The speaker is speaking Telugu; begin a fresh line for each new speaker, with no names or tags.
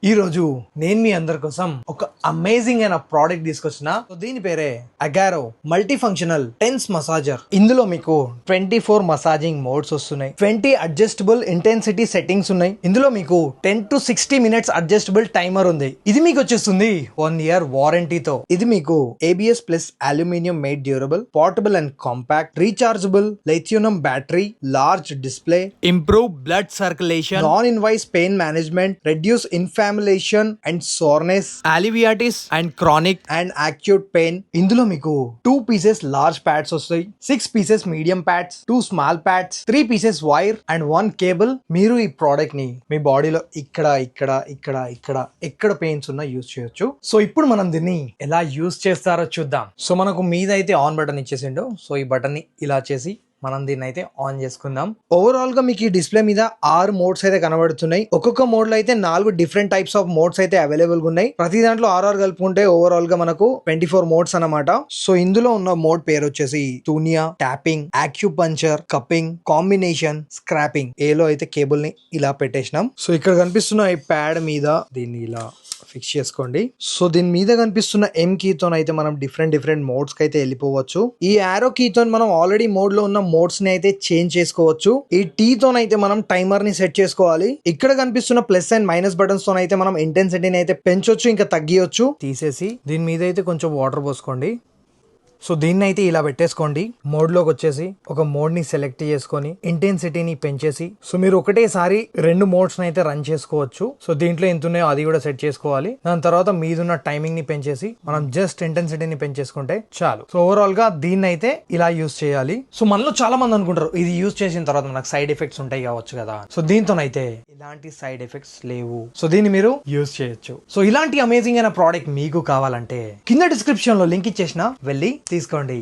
ఈ రోజు నేను మీ అందరి కోసం ఒక అమేజింగ్ అయిన ప్రోడక్ట్ తీసుకొచ్చిన. దీని పేరే Agaro multi functional TENS massager. ఇందులో మీకు 24 మసాజింగ్ మోడ్స్ వస్తున్నాయి, 20 అడ్జస్టబుల్ ఇంటెన్సిటీ సెట్టింగ్స్ ఉన్నాయి. ఇందులో మీకు 10 to 60 minutes అడ్జస్టబుల్ టైమర్ ఉంది. ఇది మీకు వచ్చేస్తుంది 1 year వారంటీతో. ఇది మీకు ABS plus aluminium made durable, portable and compact, rechargeable lithium battery, large display, improve blood circulation, non invasive pain management, reduce inflammation and soreness, alleviates and chronic and acute pain. ఇందులో మీకు 2 pieces లార్జ్ ప్యాడ్స్ వస్తాయి, 6 pieces medium pads, 2 small pads, 3 pieces wire and 1 cable. మీరు ఈ ప్రోడక్ట్ ని మీ బాడీలో ఎక్కడ పెయిన్స్ ఉన్నా యూజ్ చేయొచ్చు. సో ఇప్పుడు మనం దీన్ని ఎలా యూజ్ చేస్తారో చూద్దాం. సో మనకు మీద అయితే ఆన్ బటన్ ఇచ్చేసిండు. సో ఈ బటన్ ని ఇలా చేసి మనం దీన్ని అయితే ఆన్ చేసుకుందాం. ఓవరాల్ గా మీకు ఈ డిస్ప్లే మీద 6 మోడ్స్ అయితే కనబడుతున్నాయి. ఒక్కొక్క మోడ్ లో అయితే 4 డిఫరెంట్ టైప్స్ ఆఫ్ మోడ్స్ అయితే అవైలబుల్ గా ఉన్నాయి. ప్రతి దాంట్లో 6 కలుపుకుంటే ఓవరాల్ గా మనకు 24 మోడ్స్ అన్నమాట. సో ఇందులో ఉన్న మోడ్ పేరు వచ్చేసి టూనియా, tapping, acupuncture, cupping, combination, scraping. ఏలో అయితే కేబుల్ ని ఇలా పెట్టేసినాం. సో ఇక్కడ కనిపిస్తున్న ఈ ప్యాడ్ మీద దీన్ని ఇలా ఫిక్స్ చేసుకోండి. సో దీని మీద కనిపిస్తున్న M కీతో అయితే మనం డిఫరెంట్ మోడ్స్ కి అయితే వెళ్ళిపోవచ్చు. ఈ యారో కీతో మనం ఆల్రెడీ మోడ్ లో ఉన్న మోడ్స్ ని అయితే చేంజ్ చేసుకోవచ్చు. ఈ T తోనైతే మనం టైమర్ ని సెట్ చేసుకోవాలి. ఇక్కడ కనిపిస్తున్న ప్లస్ అండ్ మైనస్ బటన్స్ తో అయితే మనం ఇంటెన్సిటీని అయితే పెంచొచ్చు, ఇంకా తగ్గియొచ్చు. తీసేసి దీని మీద అయితే కొంచెం వాటర్ పోసుకోండి. సో దీన్ని అయితే ఇలా పెట్టేసుకోండి. మోడ్లోకి వచ్చేసి ఒక మోడ్ని సెలెక్ట్ చేసుకొని ఇంటెన్సిటీని పెంచేసి, సో మీరు ఒకటేసారి 2 మోడ్స్ని అయితే రన్ చేసుకోవచ్చు. సో దీంట్లో ఎంత ఉన్నాయో అది కూడా సెట్ చేసుకోవాలి. దాని తర్వాత మీదున్న టైమింగ్ ని పెంచేసి మనం జస్ట్ ఇంటెన్సిటీని పెంచేసుకుంటే చాలు. సో ఓవరాల్ గా దీన్ని అయితే ఇలా యూజ్ చేయాలి. సో మనలో చాలా మంది అనుకుంటారు ఇది యూజ్ చేసిన తర్వాత మనకు సైడ్ ఎఫెక్ట్స్ ఉంటాయి కావచ్చు కదా. సో దీంతోనైతే ఇలాంటి సైడ్ ఎఫెక్ట్స్ లేవు. సో దీన్ని మీరు యూజ్ చేయొచ్చు. సో ఇలాంటి అమేజింగ్ అయిన ప్రోడక్ట్ మీకు కావాలంటే కింద డిస్క్రిప్షన్ లో లింక్ ఇచ్చేసిన వెళ్ళి తీసుకోండి.